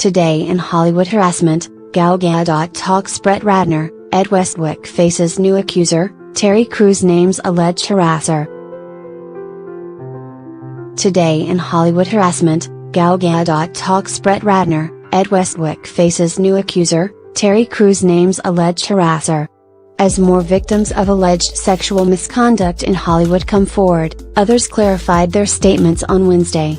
Today in Hollywood harassment, Gal Gadot talks Brett Ratner, Ed Westwick faces new accuser, Terry Crews names alleged harasser. Today in Hollywood harassment, Gal Gadot talks Brett Ratner, Ed Westwick faces new accuser, Terry Crews names alleged harasser. As more victims of alleged sexual misconduct in Hollywood come forward, others clarified their statements on Wednesday.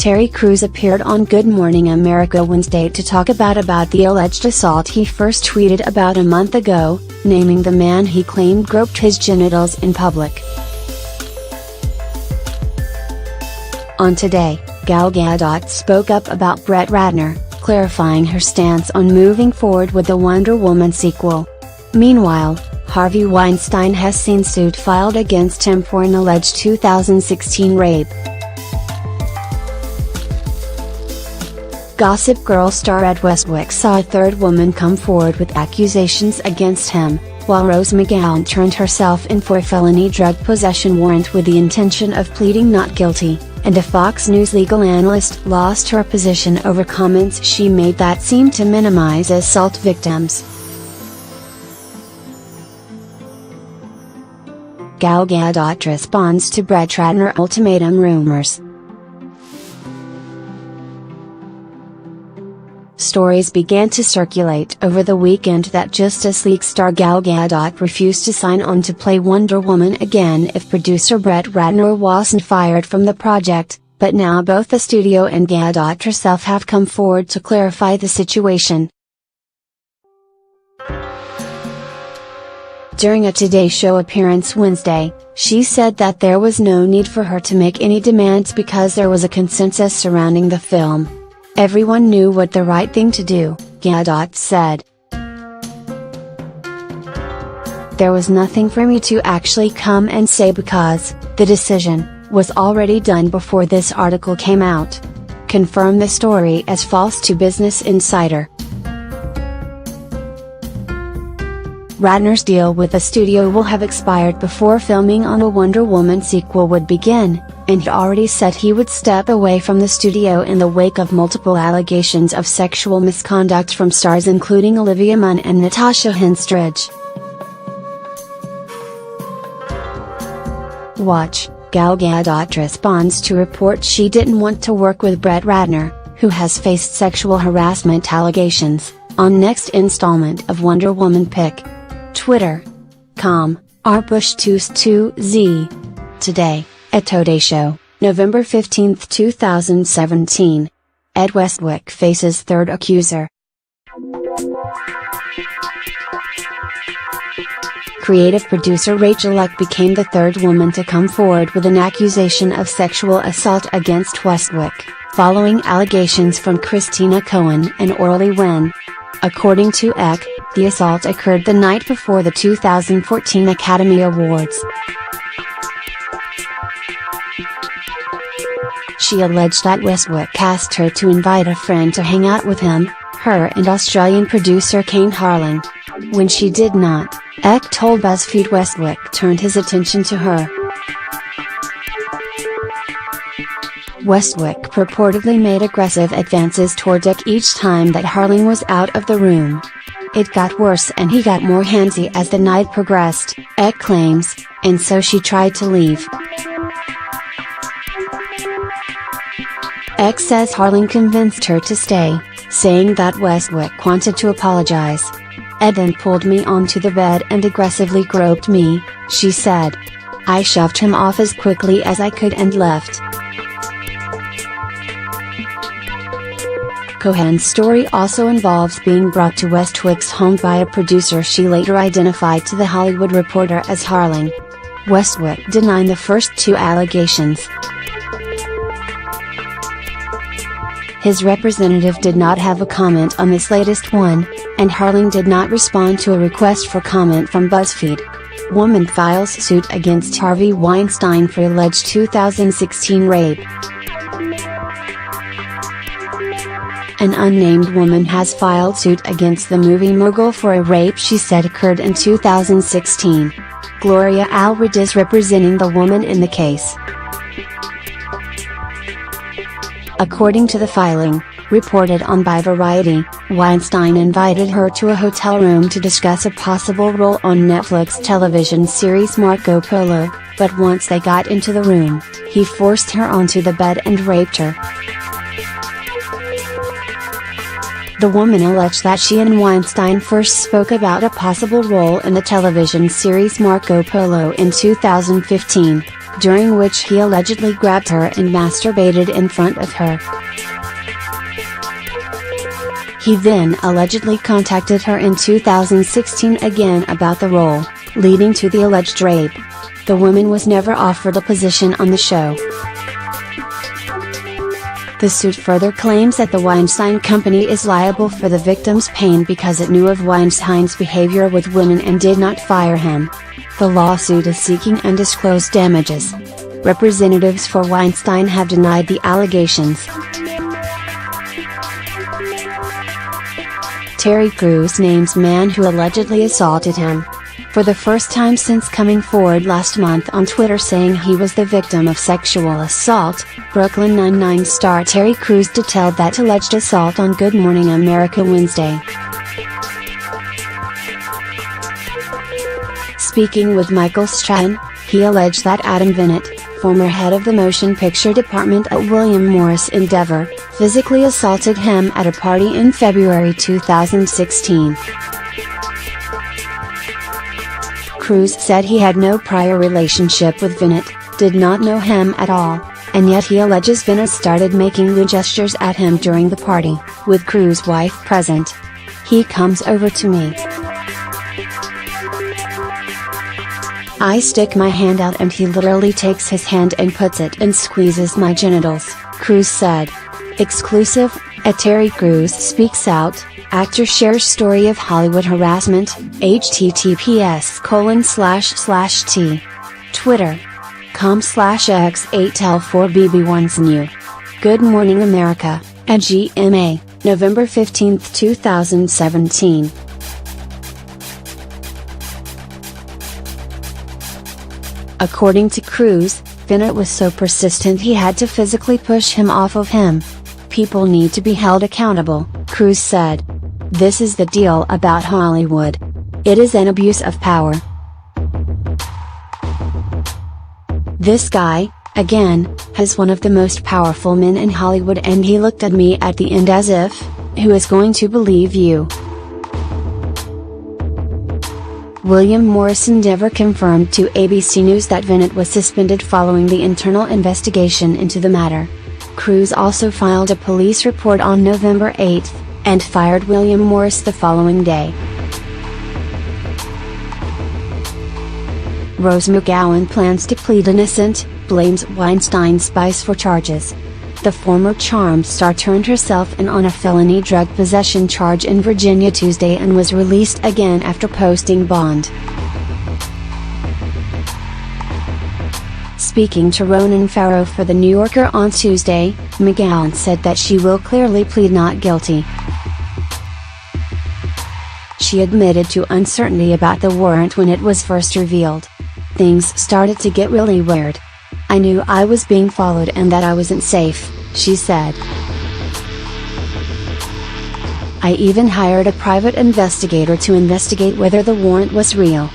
Terry Crews appeared on Good Morning America Wednesday to talk about the alleged assault he first tweeted about a month ago, naming the man he claimed groped his genitals in public. On Today, Gal Gadot spoke up about Brett Ratner, clarifying her stance on moving forward with the Wonder Woman sequel. Meanwhile, Harvey Weinstein has seen suit filed against him for an alleged 2016 rape. Gossip Girl star Ed Westwick saw a third woman come forward with accusations against him, while Rose McGowan turned herself in for a felony drug possession warrant with the intention of pleading not guilty, and a Fox News legal analyst lost her position over comments she made that seemed to minimize assault victims. Gal Gadot responds to Brett Ratner ultimatum rumors. Stories began to circulate over the weekend that Justice League star Gal Gadot refused to sign on to play Wonder Woman again if producer Brett Ratner wasn't fired from the project, but now both the studio and Gadot herself have come forward to clarify the situation. During a Today Show appearance Wednesday, she said that there was no need for her to make any demands because there was a consensus surrounding the film. Everyone knew what the right thing to do, Gadot said. There was nothing for me to actually come and say because the decision was already done before this article came out. Confirmed the story as false to Business Insider. Ratner's deal with the studio will have expired before filming on a Wonder Woman sequel would begin, and he already said he would step away from the studio in the wake of multiple allegations of sexual misconduct from stars including Olivia Munn and Natasha Henstridge. Watch, Gal Gadot responds to reports she didn't want to work with Brett Ratner, who has faced sexual harassment allegations, on next installment of Wonder Woman pic. Twitter.com, rbush22z. Today, at Today Show, November 15, 2017. Ed Westwick faces third accuser. Creative producer Rachel Leck became the third woman to come forward with an accusation of sexual assault against Westwick, following allegations from Christina Cohen and Orly Wynn. According to Eck, the assault occurred the night before the 2014 Academy Awards. She alleged that Westwick asked her to invite a friend to hang out with him, her and Australian producer Kane Harling. When she did not, Eck told BuzzFeed Westwick turned his attention to her. Westwick purportedly made aggressive advances toward Eck each time that Harling was out of the room. It got worse and he got more handsy as the night progressed, Eck claims, and so she tried to leave. Eck says Harling convinced her to stay, saying that Westwick wanted to apologize. Ed then pulled me onto the bed and aggressively groped me, she said. I shoved him off as quickly as I could and left. Cohen's story also involves being brought to Westwick's home by a producer she later identified to The Hollywood Reporter as Harling. Westwick denied the first two allegations. His representative did not have a comment on this latest one, and Harling did not respond to a request for comment from BuzzFeed. Woman files suit against Harvey Weinstein for alleged 2016 rape. An unnamed woman has filed suit against the movie mogul for a rape she said occurred in 2016. Gloria Allred is representing the woman in the case. According to the filing, reported on by Variety, Weinstein invited her to a hotel room to discuss a possible role on Netflix television series Marco Polo, but once they got into the room, he forced her onto the bed and raped her. The woman alleged that she and Weinstein first spoke about a possible role in the television series Marco Polo in 2015, during which he allegedly grabbed her and masturbated in front of her. He then allegedly contacted her in 2016 again about the role, leading to the alleged rape. The woman was never offered a position on the show. The suit further claims that the Weinstein Company is liable for the victim's pain because it knew of Weinstein's behavior with women and did not fire him. The lawsuit is seeking undisclosed damages. Representatives for Weinstein have denied the allegations. Terry Crews names man who allegedly assaulted him. For the first time since coming forward last month on Twitter saying he was the victim of sexual assault, Brooklyn Nine-Nine star Terry Crews detailed that alleged assault on Good Morning America Wednesday. Speaking with Michael Strahan, he alleged that Adam Bennett, former head of the motion picture department at William Morris Endeavor, physically assaulted him at a party in February 2016. Crews said he had no prior relationship with Bennett, did not know him at all, and yet he alleges Bennett started making lewd gestures at him during the party, with Crews' wife present. He comes over to me. I stick my hand out and he literally takes his hand and puts it and squeezes my genitals, Crews said. Exclusive, at Terry Crews Speaks Out, actor shares story of Hollywood harassment, https://t. Twitter.com/x8l4bb1snew. Good Morning America, at GMA, November 15, 2017. According to Crews, Bennett was so persistent he had to physically push him off of him. People need to be held accountable, Crews said. This is the deal about Hollywood. It is an abuse of power. This guy, again, has one of the most powerful men in Hollywood and he looked at me at the end as if, who is going to believe you? William Morris Endeavor confirmed to ABC News that Bennett was suspended following the internal investigation into the matter. Crews also filed a police report on November 8, and fired William Morris the following day. Rose McGowan plans to plead innocent, blames Weinstein spies for charges. The former Charmed star turned herself in on a felony drug possession charge in Virginia Tuesday and was released again after posting bond. Speaking to Ronan Farrow for The New Yorker on Tuesday, McGowan said that she will clearly plead not guilty. She admitted to uncertainty about the warrant when it was first revealed. Things started to get really weird. I knew I was being followed and that I wasn't safe, she said. I even hired a private investigator to investigate whether the warrant was real.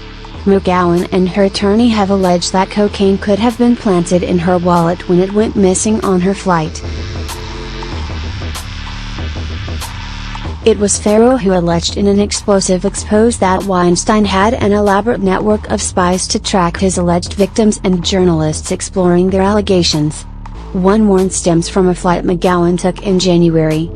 McGowan and her attorney have alleged that cocaine could have been planted in her wallet when it went missing on her flight. It was Farrow who alleged in an explosive expose that Weinstein had an elaborate network of spies to track his alleged victims and journalists exploring their allegations. One warrant stems from a flight McGowan took in January.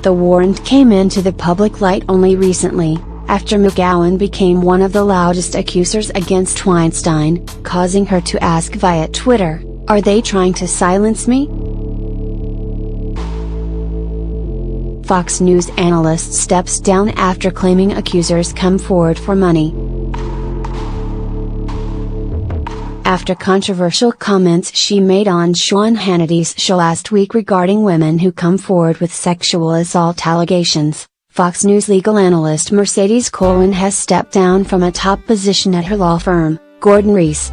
The warrant came into the public light only recently, after McGowan became one of the loudest accusers against Weinstein, causing her to ask via Twitter, "Are they trying to silence me?" Fox News analyst steps down after claiming accusers come forward for money. After controversial comments she made on Sean Hannity's show last week regarding women who come forward with sexual assault allegations, Fox News legal analyst Mercedes Colwin has stepped down from a top position at her law firm, Gordon Reese.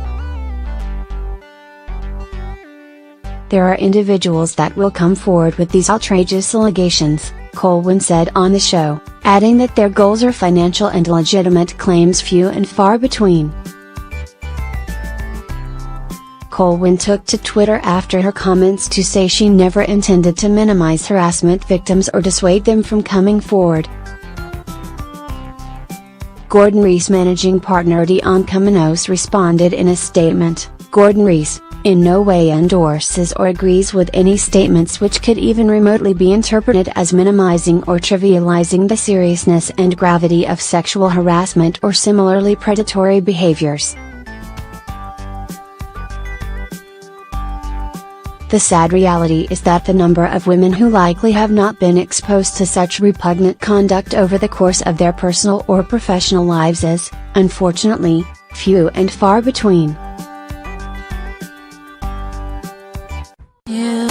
There are individuals that will come forward with these outrageous allegations, Colwyn said on the show, adding that their goals are financial and legitimate claims few and far between. Colwyn took to Twitter after her comments to say she never intended to minimize harassment victims or dissuade them from coming forward. Gordon Rees managing partner Dion Caminos responded in a statement. Gordon Rees, in no way endorses or agrees with any statements which could even remotely be interpreted as minimizing or trivializing the seriousness and gravity of sexual harassment or similarly predatory behaviors. The sad reality is that the number of women who likely have not been exposed to such repugnant conduct over the course of their personal or professional lives is, unfortunately, few and far between. Yeah.